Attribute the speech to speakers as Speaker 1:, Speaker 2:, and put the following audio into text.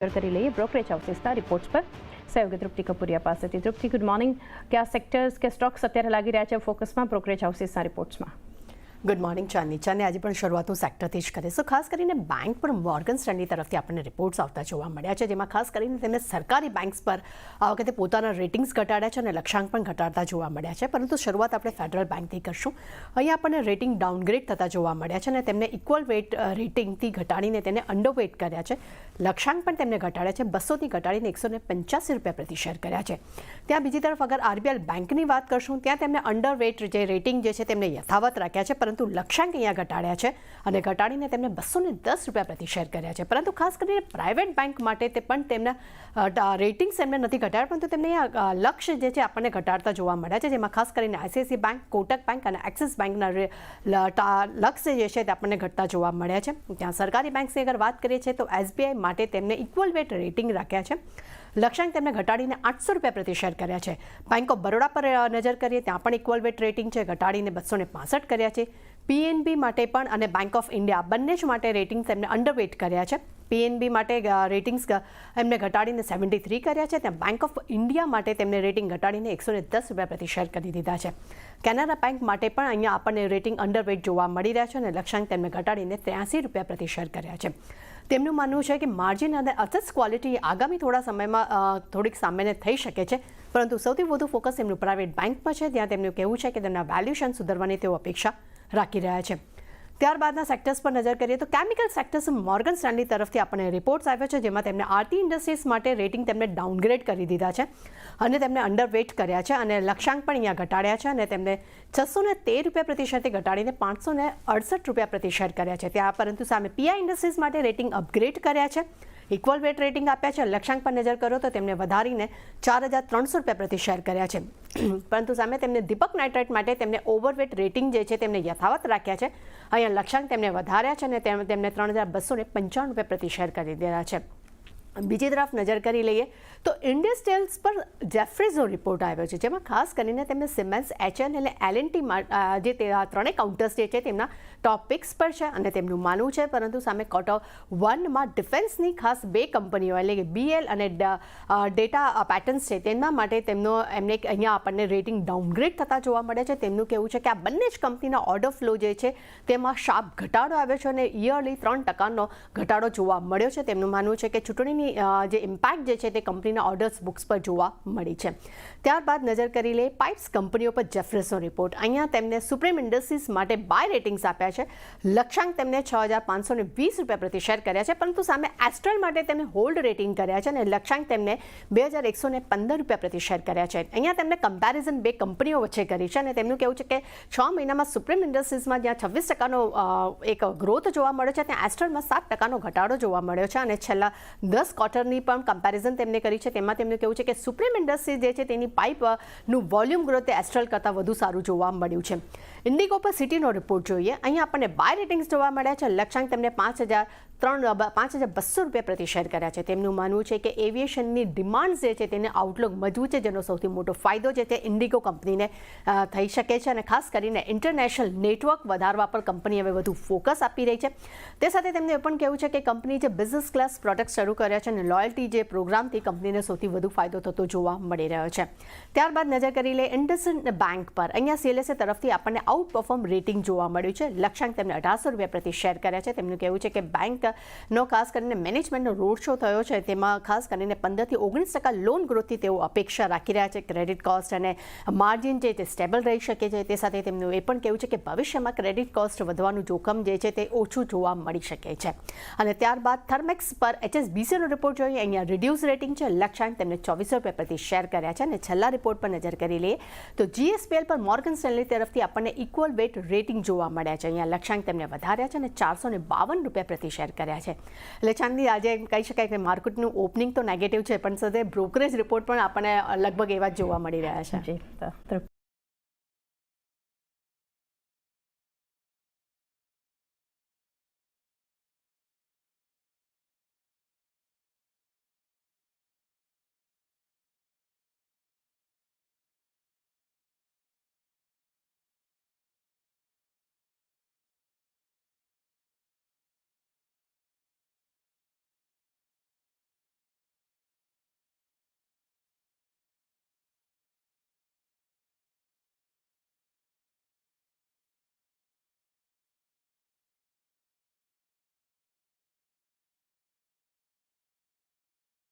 Speaker 1: કરી લઈએ brokerage હાઉસીસના reports પર સહયોગી તૃપ્તિ કપૂરિયા પાસેથી. તૃપ્તિ, ગુડ મોર્નિંગ. કયા સેક્ટર્સ કે સ્ટોક્સ અત્યારે લાગી રહ્યા છે ફોકસમાં બ્રોકરેજ હાઉસીસના રિપોર્ટ્સમાં?
Speaker 2: ગુડ મોર્નિંગ ચાંદની. આજે પણ શરૂઆતનું સેક્ટરથી જ કરીશું. ખાસ કરીને બેંક પર મોર્ગન સ્ટેનલી તરફથી આપણને રિપોર્ટ્સ આવતા જોવા મળ્યા છે, જેમાં ખાસ કરીને તેમણે સરકારી બેંક્સ પર આ વખતે પોતાના રેટિંગ્સ ઘટાડ્યા છે અને લક્ષ્યાંક પણ ઘટાડતા જોવા મળ્યા છે. પરંતુ શરૂઆત આપણે ફેડરલ બેંકથી કરશું. અહીંયા આપણને રેટિંગ ડાઉનગ્રેડ થતા જોવા મળ્યા છે અને તેમને ઇક્વલ વેટ રેટિંગથી ઘટાડીને તેને અંડરવેટ કર્યા છે. લક્ષ્યાંક પણ તેમને ઘટાડ્યા છે, 200થી ઘટાડીને ₹185 પ્રતિ શેર કર્યા છે. ત્યાં બીજી તરફ અગર આરબીએલ બેંકની વાત કરશું, ત્યાં તેમને અંડરવેટ જે રેટિંગ જે છે તેમને યથાવત રાખ્યા છે, પરંતુ લક્ષ્યાંક અહીંયા ઘટાડ્યા છે અને ઘટાડીને તેમને ₹210 પ્રતિ શેર કર્યા છે. પરંતુ ખાસ કરીને પ્રાઇવેટ બેંક માટે તે પણ તેમના રેટિંગ્સ એમને નથી ઘટાડ્યા, પરંતુ તેમને અહીંયા લક્ષ્ય જે છે આપણને ઘટાડતા જોવા મળ્યા છે, જેમાં ખાસ કરીને આઈસીઆઈસીઆઈ બેંક, કોટક બેંક અને એક્સિસ બેંકના લક્ષ્ય જે છે તે આપણને ઘટતા જોવા મળ્યા છે. ત્યાં સરકારી બેંક્સની અગર વાત કરીએ છીએ તો એસબીઆઈ માટે તેમને ઇક્વલ વેટ રેટિંગ રાખ્યા છે. લક્ષ્યાંક તેમને ઘટાડીને ₹800 પ્રતિ શેર કર્યા છે. બેંક ઓફ બરોડા પર નજર કરીએ, ત્યાં પણ ઇક્વલ વેટ રેટિંગ છે, ઘટાડીને 265 કર્યા છે. પીએનબી માટે પણ અને બેંક ઓફ ઇન્ડિયા બંને જ માટે રેટિંગ તેમને અંડરવેટ કર્યા છે. પીએનબી માટે રેટિંગ્સ એમને ઘટાડીને 73 કર્યા છે. ત્યાં બેંક ઓફ ઇન્ડિયા માટે તેમને રેટિંગ ઘટાડીને ₹110 પ્રતિ શેર કરી દીધા છે. કેનરા બેંક માટે પણ અહીંયા આપણને રેટિંગ અંડરવેટ જોવા મળી રહ્યા છે અને લક્ષ્યાંક તેમને ઘટાડીને ₹83 પ્રતિ શેર કર્યા છે. તેમનું માનવું છે કે માર્જિન અને અસેટ્સ ક્વોલિટી આગામી થોડા સમયમાં થોડીક સામાન્ય થઈ શકે છે, પરંતુ સૌથી વધુ ફોકસ એમનું પ્રાઇવેટ બેંકમાં છે. ત્યાં તેમનું કહેવું છે કે તેમના વેલ્યુએશન સુધારવાની તેઓ અપેક્ષા રાખી રહ્યા છે. ત્યારબાદના સેક્ટર્સ પર નજર કરીએ તો કેમિકલ સેક્ટર્સ મોર્ગન સ્ટેનલી તરફથી આપણને રિપોર્ટ્સ આવ્યો છે, જેમાં તેમને આરતી ઇન્ડસ્ટ્રીઝ માટે રેટિંગ તેમને ડાઉનગ્રેડ કરી દીધા છે અને તેમને અંડરવેટ કર્યા છે અને લક્ષ્યાંક પણ અહીંયા ઘટાડ્યા છે અને તેમને ₹613 પ્રતિ શેરથી ઘટાડીને ₹568 પ્રતિ શેર કર્યા છે. ત્યાં પરંતુ સામે પીઆઈ ઇન્ડસ્ટ્રીઝ માટે રેટિંગ અપગ્રેડ કર્યા છે, ઇક્વલ વેટ રેટિંગ આપ્યા છે. લક્ષ્યાંક પર નજર કરો તો તેમને વધારીને ₹4300 પ્રતિ શેર કર્યા છે. પરંતુ સામે તેમને દીપક નાઇટ્રાઇટ માટે તેમને ઓવરવેટ રેટિંગ જે છે તેમને યથાવત રાખ્યા છે. અહીંયા લક્ષ્યાંક તેમને વધાર્યા છે અને તેમને ₹3295 પ્રતિ શેર કરી દીધા છે. બીજી તરફ નજર કરી લઈએ તો ઇન્ડસ્ટ્રીયલ્સ પર જેફરીઝનો રિપોર્ટ આવ્યો છે, જેમાં ખાસ કરીને તેમને સિમેન્સ, એચએન અને એલએનટી જે ત્રણેય કાઉન્ટર્સ જે છે તેમના ટોપ પિક્સ પર છે અને તેમનું માનવું છે. પરંતુ સામે Q1માં ડિફેન્સની ખાસ બે કંપનીઓ એટલે કે બીએલ અને ડેટા પેટર્ન્સ છે, તેના માટે એમને અહીંયા આપણને રેટિંગ ડાઉનગ્રેડ થતા જોવા મળે છે. તેમનું કહેવું છે કે આ બંને જ કંપનીના ઓર્ડર ફ્લો જે છે તેમાં શાર્પ ઘટાડો આવ્યો છે અને યરલી 3% ઘટાડો જોવા મળ્યો છે. તેમનું માનવું છે કે ચૂંટણીની જે ઇમ્પેક્ટ જે છે તે કંપનીના ઓર્ડર્સ બુક્સ પર જોવા મળી છે. ત્યારબાદ નજર કરી લઈએ પાઇપ્સ કંપનીઓ પર જેફરીઝનો રિપોર્ટ. અહીંયા તેમને સુપ્રીમ ઇન્ડસ્ટ્રીઝ માટે બાય રેટિંગ્સ આપ્યા છે. લક્ષ્યાંક તેમને ₹6520 પ્રતિ શેર કર્યા છે, પરંતુ સામે એસ્ટ્રલ માટે તેમને હોલ્ડ રેટિંગ કર્યા છે અને લક્ષ્યાંક તેમને ₹2115 પ્રતિ શેર કર્યા છે. અહીંયા તેમને કમ્પેરિઝન બે કંપનીઓ વચ્ચે કરી છે અને તેમનું કહેવું છે કે 6 મહિનામાં સુપ્રીમ ઇન્ડસ્ટ્રીઝમાં જ્યાં 26% એક ગ્રોથ જોવા મળ્યો છે, ત્યાં એસ્ટ્રલમાં 7% ઘટાડો જોવા મળ્યો છે અને છેલ્લા 10 ક્વાર્ટરની પણ કમ્પેરિઝન તેમને કરી છે. તેમાં તેમનું કહેવું છે કે સુપ્રીમ ઇન્ડસ્ટ્રીઝ જે છે તેની પાઇપનું વોલ્યુમ ગ્રોથ એસ્ટ્રલ કરતાં વધુ સારું જોવા મળ્યું છે. ઇન્ડિગો પર સિટીનો રિપોર્ટ જોઈએ. અહીંયા આપણને બાય રેટિંગ્સ જોવા મળ્યા છે. લક્ષ્યાંક તેમને ₹5200 પ્રતિ શેર કર્યા છે. તેમનું માનવું છે કે એવિએશનની ડિમાન્ડ જે છે તેને આઉટલુક મજબૂત છે, જેનો સૌથી મોટો ફાયદો છે તે ઇન્ડિગો કંપનીને થઈ શકે છે અને ખાસ કરીને ઇન્ટરનેશનલ નેટવર્ક વધારવા પર કંપની હવે વધુ ફોકસ આપી રહી છે. તે સાથે તેમને એ પણ કહેવું છે કે કંપની જે બિઝનેસ ક્લાસ પ્રોડક્ટ શરૂ કર્યા છે અને લોયલ્ટી જે પ્રોગ્રામથી કંપનીને સૌથી વધુ ફાયદો થતો જોવા મળી રહ્યો છે. ત્યારબાદ નજર કરી લે ઇન્ડસઇન્ડ બેંક પર. અહીંયા સીએલએસએ તરફથી આપણને આઉટ પરફોર્મ રેટિંગ જોવા મળ્યું છે. લક્ષ્યાંક તેમને ₹1800 પ્રતિ શેર કર્યા છે. તેમનું કહેવું છે કે બેંકનો ખાસ કરીને મેનેજમેન્ટનો રોડ શો થયો છે, તેમાં ખાસ કરીને 15થી 19% લોન ગ્રોથથી તેઓ અપેક્ષા રાખી રહ્યા છે. ક્રેડિટ કોસ્ટ અને માર્જિન છે તે સ્ટેબલ રહી શકે છે. તે સાથે તેમનું એ પણ કહેવું છે કે ભવિષ્યમાં ક્રેડિટ કોસ્ટ વધવાનું જોખમ જે છે તે ઓછું જોવા મળી શકે છે. અને ત્યારબાદ થર્મેક્સ પર HSBCનો રિપોર્ટ જોઈએ. અહીંયા રિડ્યુસ રેટિંગ છે. લક્ષ્યાંક તેમને ₹2400 પ્રતિ શેર કર્યા છે. અને છેલ્લા રિપોર્ટ પર નજર કરી લઈએ તો જીએસપીએલ પર મોર્ગન સ્ટેનલી તરફથી આપણને ઇક્વલ વેટ રેટિંગ જોવા મળ્યા છે. અહીંયા લક્ષ્યાંક તેમને વધાર્યા છે અને ₹452 પ્રતિ શેર કર્યા છે. એટલે ચાંદની આજે કહી શકાય કે માર્કેટનું ઓપનિંગ તો નેગેટિવ છે, પણ સાથે બ્રોકરેજ રિપોર્ટ પણ આપણને લગભગ એવા જ જોવા મળી રહ્યા છે.